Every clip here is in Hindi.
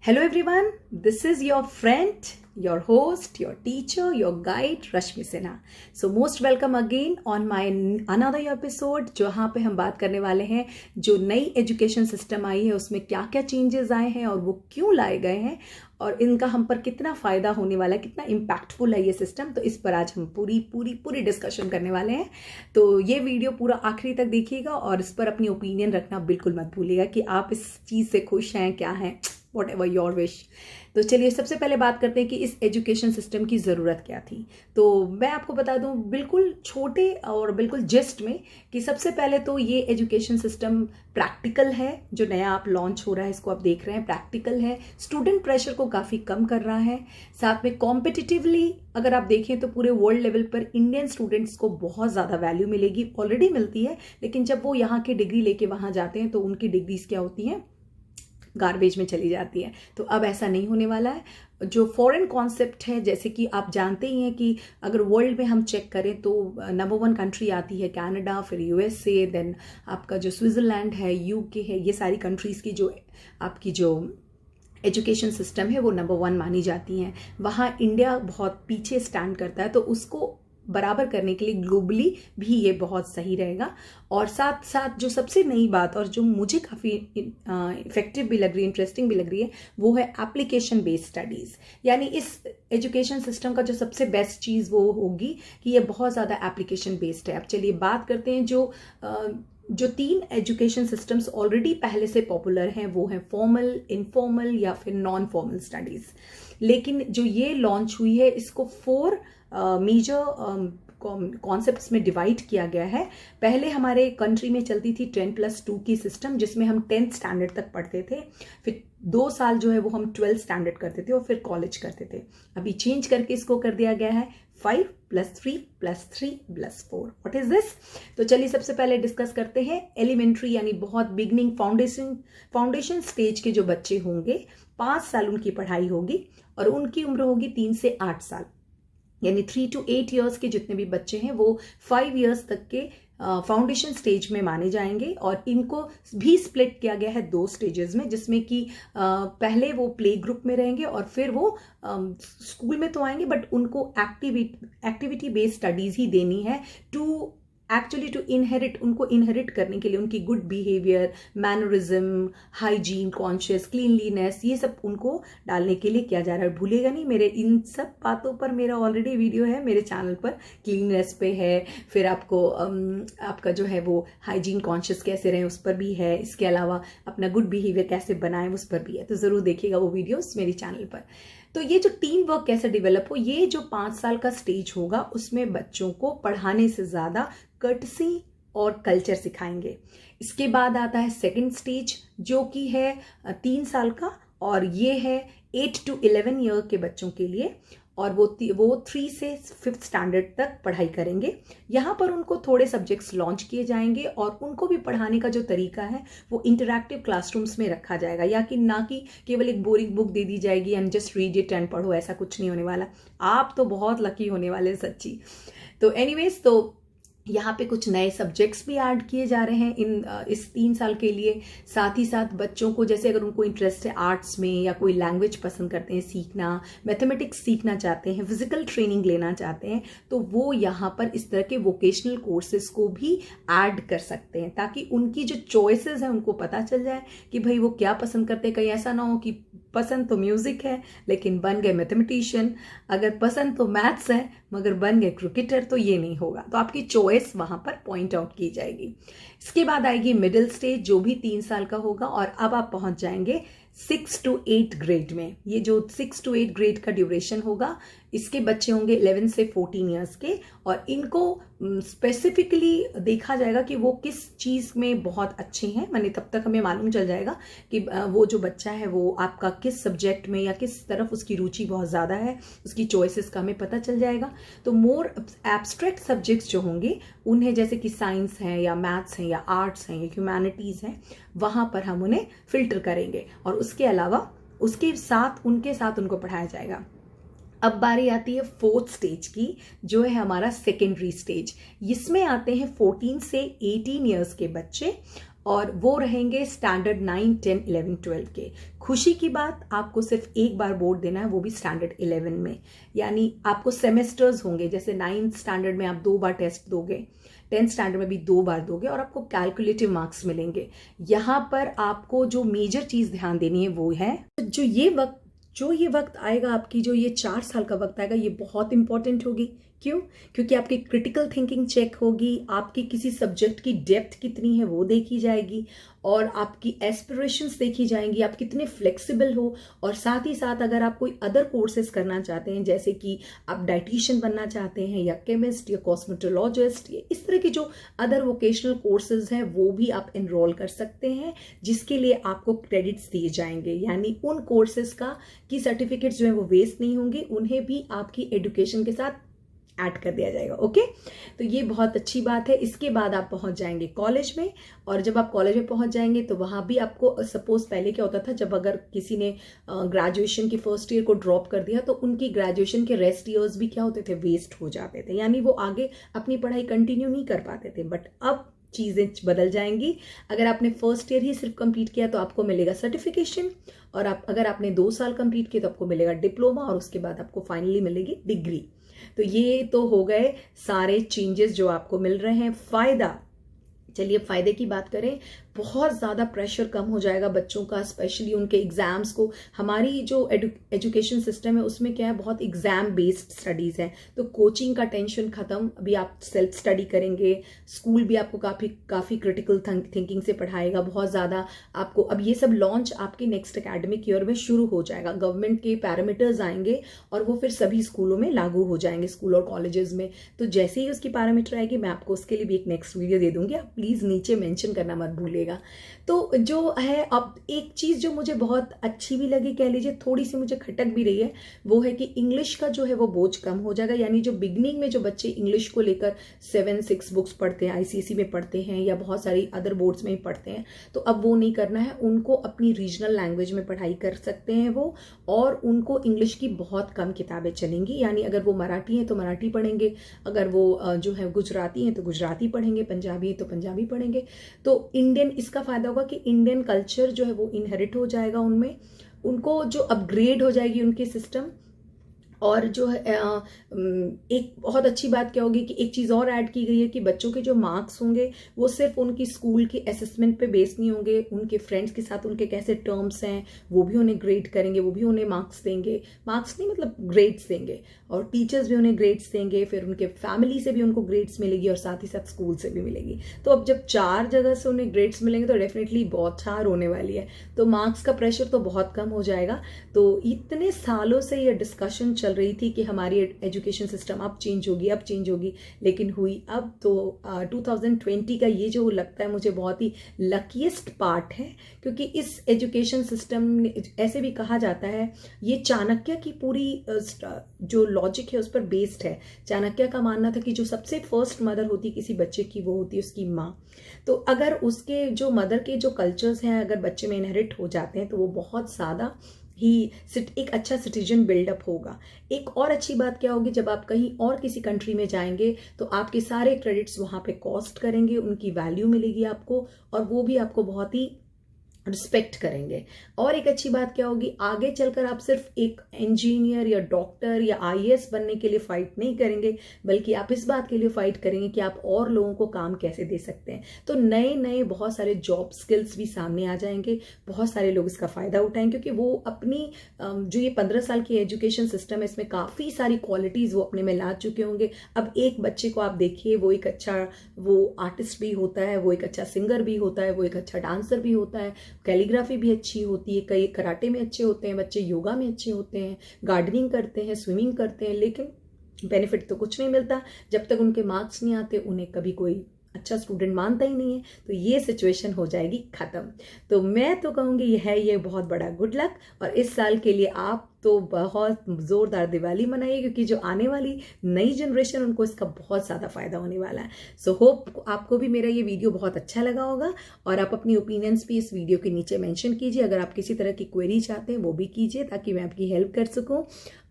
Hello everyone, this is your friend, your host, your teacher, your guide Rashmi Sinha. So most welcome again on my another episode जहाँ पे हम बात करने वाले हैं जो नई एजुकेशन सिस्टम आई है उसमें क्या क्या चेंजेस आए हैं और वो क्यों लाए गए हैं और इनका हम पर कितना फ़ायदा होने वाला है, कितना इम्पैक्टफुल है ये सिस्टम। तो इस पर आज हम पूरी डिस्कशन करने वाले हैं। तो ये वीडियो पूरा आखिरी तक देखिएगा और इस पर अपनी ओपिनियन रखना बिल्कुल मत भूलिएगा कि आप इस चीज़ से खुश हैं, क्या हैं, वॉट एवर योर विश। तो चलिए सबसे पहले बात करते हैं कि इस एजुकेशन सिस्टम की ज़रूरत क्या थी। तो मैं आपको बता दूं बिल्कुल छोटे और बिल्कुल जस्ट में कि सबसे पहले तो ये एजुकेशन सिस्टम प्रैक्टिकल है। जो नया आप लॉन्च हो रहा है इसको आप देख रहे हैं, प्रैक्टिकल है, स्टूडेंट प्रेशर को काफ़ी कम कर रहा है। साथ में कॉम्पिटिटिवली अगर आप देखें तो पूरे वर्ल्ड लेवल पर इंडियन स्टूडेंट्स को बहुत ज़्यादा वैल्यू मिलेगी, ऑलरेडी मिलती है, लेकिन जब वो यहाँ की डिग्री लेके वहाँ जाते हैं तो उनकी डिग्रीज क्या होती हैं, गार्बेज में चली जाती है। तो अब ऐसा नहीं होने वाला है। जो फॉरेन कॉन्सेप्ट है, जैसे कि आप जानते ही हैं कि अगर वर्ल्ड में हम चेक करें तो नंबर 1 कंट्री आती है कनाडा, फिर यूएसए, देन आपका जो स्विट्ज़रलैंड है, यूके है, ये सारी कंट्रीज़ की जो आपकी जो एजुकेशन सिस्टम है वो नंबर 1 मानी जाती हैं। वहाँ इंडिया बहुत पीछे स्टैंड करता है, तो उसको बराबर करने के लिए ग्लोबली भी ये बहुत सही रहेगा। और साथ साथ जो सबसे नई बात और जो मुझे काफ़ी इफेक्टिव भी लग रही है, इंटरेस्टिंग भी लग रही है, वो है एप्लीकेशन बेस्ड स्टडीज़। यानी इस एजुकेशन सिस्टम का जो सबसे बेस्ट चीज़ वो होगी कि ये बहुत ज़्यादा एप्लीकेशन बेस्ड है। अब चलिए बात करते हैं जो 3 एजुकेशन सिस्टम्स ऑलरेडी पहले से पॉपुलर हैं, वो हैं फॉर्मल, इनफॉर्मल या फिर नॉन फॉर्मल स्टडीज़। लेकिन जो ये लॉन्च हुई है इसको 4 मेजर कॉन्सेप्ट्स में डिवाइड किया गया है। पहले हमारे कंट्री में चलती थी 10+2 की सिस्टम, जिसमें हम 10th स्टैंडर्ड तक पढ़ते थे, फिर 2 साल जो है वो हम 12th स्टैंडर्ड करते थे और फिर कॉलेज करते थे। अभी चेंज करके इसको कर दिया गया है 5+3+3+4। What is this? तो चलिए सबसे पहले डिस्कस करते हैं एलिमेंट्री, यानी बहुत बिगनिंग फाउंडेशन स्टेज के जो बच्चे होंगे, 5 साल उनकी पढ़ाई होगी और उनकी उम्र होगी 3 से 8 साल। यानी 3 to 8 ईयर्स के जितने भी बच्चे हैं वो 5 ईयर्स तक के फाउंडेशन स्टेज में माने जाएंगे। और इनको भी स्प्लिट किया गया है 2 स्टेजेस में, जिसमें कि पहले वो प्ले ग्रुप में रहेंगे और फिर वो स्कूल में तो आएंगे, बट उनको एक्टिविटी बेस्ड स्टडीज ही देनी है टू इनहेरिट, उनको इनहेरिट करने के लिए उनकी good behaviour, mannerism, hygiene conscious, cleanliness, ये सब उनको डालने के लिए किया जा रहा है। भूलेगा नहीं, मेरे इन सब बातों पर मेरा ऑलरेडी वीडियो है मेरे चैनल पर, क्लीननेस पे है, फिर आपको आपका जो है वो हाइजीन कॉन्शियस कैसे रहे उस पर भी है, इसके अलावा अपना गुड बिहेवियर कैसे बनाए उस पर भी है। तो ज़रूर देखिएगा वो वीडियोस मेरे चैनल पर। तो ये जो टीम वर्क कैसे डेवलप हो, ये जो 5 साल का स्टेज होगा उसमें बच्चों को पढ़ाने से ज़्यादा कर्टसी और कल्चर सिखाएंगे। इसके बाद आता है सेकंड स्टेज जो कि है 3 साल का, और ये है 8 to 11 ईयर के बच्चों के लिए, और वो 3 से 5th स्टैंडर्ड तक पढ़ाई करेंगे। यहाँ पर उनको थोड़े सब्जेक्ट्स लॉन्च किए जाएंगे और उनको भी पढ़ाने का जो तरीका है वो इंटरैक्टिव क्लासरूम्स में रखा जाएगा, या कि ना कि केवल एक बोरिंग बुक दे दी जाएगी and just read it and पढ़ो, ऐसा कुछ नहीं होने वाला। आप तो बहुत लकी होने वाले सच्ची। तो एनीवेज, तो यहाँ पे कुछ नए सब्जेक्ट्स भी ऐड किए जा रहे हैं इस 3 साल के लिए। साथ ही साथ बच्चों को, जैसे अगर उनको इंटरेस्ट है आर्ट्स में या कोई लैंग्वेज पसंद करते हैं सीखना, मैथमेटिक्स सीखना चाहते हैं, फिजिकल ट्रेनिंग लेना चाहते हैं, तो वो यहाँ पर इस तरह के वोकेशनल कोर्सेज को भी ऐड कर सकते हैं, ताकि उनकी जो चॉइसेस हैं उनको पता चल जाए कि भाई वो क्या पसंद करते हैं। कहीं ऐसा ना हो कि पसंद तो म्यूजिक है लेकिन बन गए मैथमेटिशियन, अगर पसंद तो मैथ्स है मगर बन गए क्रिकेटर, तो ये नहीं होगा। तो आपकी चॉइस वहां पर पॉइंट आउट की जाएगी। इसके बाद आएगी मिडिल स्टेज जो भी 3 साल का होगा, और अब आप पहुंच जाएंगे 6 to 8 ग्रेड में। ये जो 6 to 8 ग्रेड का ड्यूरेशन होगा, इसके बच्चे होंगे 11 से 14 ईयर्स के, और इनको स्पेसिफिकली देखा जाएगा कि वो किस चीज़ में बहुत अच्छे हैं। माने तब तक हमें मालूम चल जाएगा कि वो जो बच्चा है वो आपका किस सब्जेक्ट में या किस तरफ उसकी रुचि बहुत ज़्यादा है, उसकी चॉइसेस का हमें पता चल जाएगा। तो मोर एब्स्ट्रैक्ट सब्जेक्ट्स जो होंगे उन्हें, जैसे कि साइंस है या मैथ्स है या आर्ट्स हैं या ह्यूमैनिटीज़ हैं, वहाँ पर हम उन्हें फिल्टर करेंगे और उसके अलावा उनके साथ उनको पढ़ाया जाएगा। अब बारी आती है 4th स्टेज की, जो है हमारा सेकेंडरी स्टेज। इसमें आते हैं 14 से 18 ईयर्स के बच्चे, और वो रहेंगे स्टैंडर्ड 9, 10, 11, 12 के। खुशी की बात, आपको सिर्फ एक बार बोर्ड देना है, वो भी स्टैंडर्ड 11 में। यानी आपको सेमेस्टर्स होंगे, जैसे 9th स्टैंडर्ड में आप 2 बार टेस्ट दोगे, 10th स्टैंडर्ड में भी 2 बार दोगे, और आपको कैलकुलेटिव मार्क्स मिलेंगे। यहाँ पर आपको जो मेजर चीज ध्यान देनी है वो है जो ये वक्त आएगा, आपकी जो ये 4 साल का वक्त आएगा, ये बहुत इंपॉर्टेंट होगी। क्यों? क्योंकि आपकी क्रिटिकल थिंकिंग चेक होगी, आपकी किसी सब्जेक्ट की डेप्थ कितनी है वो देखी जाएगी, और आपकी एस्पिरेशंस देखी जाएंगी, आप कितने फ्लेक्सिबल हो। और साथ ही साथ अगर आप कोई अदर कोर्सेज करना चाहते हैं, जैसे कि आप डाइटिशियन बनना चाहते हैं, या केमिस्ट, या कॉस्मेटोलॉजिस्ट, या इस तरह के जो अदर वोकेशनल कोर्सेज हैं, वो भी आप एनरोल कर सकते हैं, जिसके लिए आपको क्रेडिट्स दिए जाएंगे। यानी उन कोर्सेज की सर्टिफिकेट्स जो है वो वेस्ट नहीं होंगे, उन्हें भी आपकी एजुकेशन के साथ ऐड कर दिया जाएगा। ओके, तो ये बहुत अच्छी बात है। इसके बाद आप पहुंच जाएंगे कॉलेज में, और जब आप कॉलेज में पहुंच जाएंगे तो वहां भी आपको, सपोज पहले क्या होता था, जब अगर किसी ने ग्रेजुएशन की फर्स्ट ईयर को ड्रॉप कर दिया तो उनकी ग्रेजुएशन के रेस्ट ईयर्स भी क्या होते थे, वेस्ट हो जाते थे, यानी वो आगे अपनी पढ़ाई कंटिन्यू नहीं कर पाते थे। बट अब चीजें बदल जाएंगी। अगर आपने फर्स्ट ईयर ही सिर्फ कंप्लीट किया तो आपको मिलेगा सर्टिफिकेशन, और अगर आपने 2 साल कंप्लीट किया तो आपको मिलेगा डिप्लोमा, और उसके बाद आपको फाइनली मिलेगी डिग्री। तो ये तो हो गए सारे चेंजेस जो आपको मिल रहे हैं। फायदा, चलिए फायदे की बात करें। बहुत ज़्यादा प्रेशर कम हो जाएगा बच्चों का, स्पेशली उनके एग्जाम्स को। हमारी जो एजुकेशन सिस्टम है उसमें क्या है, बहुत एग्जाम बेस्ड स्टडीज़ है, तो कोचिंग का टेंशन खत्म। अभी आप सेल्फ स्टडी करेंगे, स्कूल भी आपको काफ़ी क्रिटिकल थिंकिंग से पढ़ाएगा बहुत ज़्यादा आपको। अब ये सब लॉन्च आपके नेक्स्ट एकेडमिक ईयर में शुरू हो जाएगा, गवर्नमेंट के पैरामीटर्स आएंगे और वो फिर सभी स्कूलों में लागू हो जाएंगे, स्कूल और कॉलेजेस में। तो जैसे ही उसकी पैरामीटर आएगी मैं आपको उसके लिए भी एक नेक्स्ट वीडियो दे दूंगी, आप प्लीज़ नीचे मेंशन करना मत भूलिएगा। तो जो है, अब एक चीज जो मुझे बहुत अच्छी भी लगी, कह लीजिए थोड़ी सी मुझे खटक भी रही है, वो है कि इंग्लिश का जो है वो बोझ कम हो जाएगा। यानी जो बिगनिंग में जो बच्चे इंग्लिश को लेकर 7-6 बुक्स पढ़ते हैं, आईसीएसई में पढ़ते हैं या बहुत सारी अदर बोर्ड्स में ही पढ़ते हैं, तो अब वो नहीं करना है, उनको अपनी रीजनल लैंग्वेज में पढ़ाई कर सकते हैं वो। और उनको इंग्लिश की बहुत कम किताबें चलेंगी, यानी अगर वो मराठी है तो मराठी पढ़ेंगे, अगर वो जो है गुजराती है तो गुजराती पढ़ेंगे, पंजाबी है तो पंजाबी पढ़ेंगे। तो इंडियन, इसका फायदा होगा कि इंडियन कल्चर जो है वो इनहेरिट हो जाएगा उनमें, उनको जो अपग्रेड हो जाएगी उनकी सिस्टम। और जो है एक बहुत अच्छी बात क्या होगी कि एक चीज़ और ऐड की गई है कि बच्चों के जो मार्क्स होंगे वो सिर्फ उनकी स्कूल की असेसमेंट पे बेस नहीं होंगे, उनके फ्रेंड्स के साथ उनके कैसे टर्म्स हैं वो भी उन्हें ग्रेड करेंगे, वो भी उन्हें मार्क्स देंगे, मार्क्स नहीं मतलब ग्रेड्स देंगे, और टीचर्स भी उन्हें ग्रेड्स देंगे, फिर उनके फैमिली से भी उनको ग्रेड्स मिलेगी और साथ ही साथ स्कूल से भी मिलेगी। तो अब जब 4 जगह से उन्हें ग्रेड्स मिलेंगे तो डेफिनेटली बौछार होने वाली है, तो मार्क्स का प्रेशर तो बहुत कम हो जाएगा। तो इतने सालों से ये डिस्कशन चल रही थी कि हमारी एजुकेशन सिस्टम अब चेंज होगी, लेकिन हुई अब। तो 2020 का ये जो लगता है मुझे बहुत ही लकीएस्ट पार्ट है, क्योंकि इस एजुकेशन सिस्टम, ऐसे भी कहा जाता है, ये चाणक्य की पूरी जो लॉजिक है उस पर बेस्ड है। चाणक्य का मानना था कि जो सबसे फर्स्ट मदर होती किसी बच्चे की वो होती है उसकी माँ। तो अगर उसके जो मदर के जो कल्चर्स हैं अगर बच्चे में इनहेरिट हो जाते हैं तो वो बहुत ज़्यादा ही एक अच्छा सिटीजन बिल्डअप होगा। एक और अच्छी बात क्या होगी, जब आप कहीं और किसी कंट्री में जाएंगे तो आपके सारे क्रेडिट्स वहाँ पे कॉस्ट करेंगे, उनकी वैल्यू मिलेगी आपको, और वो भी आपको बहुत ही रिस्पेक्ट करेंगे। और एक अच्छी बात क्या होगी, आगे चलकर आप सिर्फ एक इंजीनियर या डॉक्टर या आईएएस बनने के लिए फाइट नहीं करेंगे, बल्कि आप इस बात के लिए फाइट करेंगे कि आप और लोगों को काम कैसे दे सकते हैं। तो नए नए बहुत सारे जॉब स्किल्स भी सामने आ जाएंगे, बहुत सारे लोग इसका फायदा उठाएंगे, क्योंकि वो अपनी जो ये 15 साल की एजुकेशन सिस्टम है इसमें काफी सारी क्वालिटीज वो अपने में ला चुके होंगे। अब एक बच्चे को आप देखिए, वो एक अच्छा वो आर्टिस्ट भी होता है, वो एक अच्छा सिंगर भी होता है, वो एक अच्छा डांसर भी होता है, कैलीग्राफी भी अच्छी होती है, कई कराटे में अच्छे होते हैं बच्चे, योगा में अच्छे होते हैं, गार्डनिंग करते हैं, स्विमिंग करते हैं, लेकिन बेनिफिट तो कुछ नहीं मिलता। जब तक उनके मार्क्स नहीं आते उन्हें कभी कोई अच्छा स्टूडेंट मानता ही नहीं है। तो ये सिचुएशन हो जाएगी खत्म। तो मैं तो कहूँगी ये बहुत बड़ा गुड लक, और इस साल के लिए आप तो बहुत जोरदार दिवाली मनाइए, क्योंकि जो आने वाली नई जनरेशन उनको इसका बहुत ज़्यादा फायदा होने वाला है। सो होप आपको भी मेरा ये वीडियो बहुत अच्छा लगा होगा, और आप अपनी ओपिनियंस भी इस वीडियो के नीचे मेंशन कीजिए। अगर आप किसी तरह की क्वेरी चाहते हैं वो भी कीजिए, ताकि मैं आपकी हेल्प कर सकूं।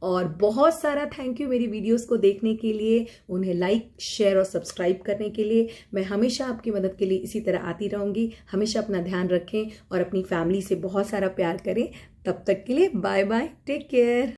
और बहुत सारा थैंक यू मेरी वीडियोस को देखने के लिए, उन्हें लाइक, शेयर और सब्सक्राइब करने के लिए। मैं हमेशा आपकी मदद के लिए इसी तरह आती रहूँगी। हमेशा अपना ध्यान रखें और अपनी फैमिली से बहुत सारा प्यार करें। तब तक के लिए बाय बाय, टेक केयर।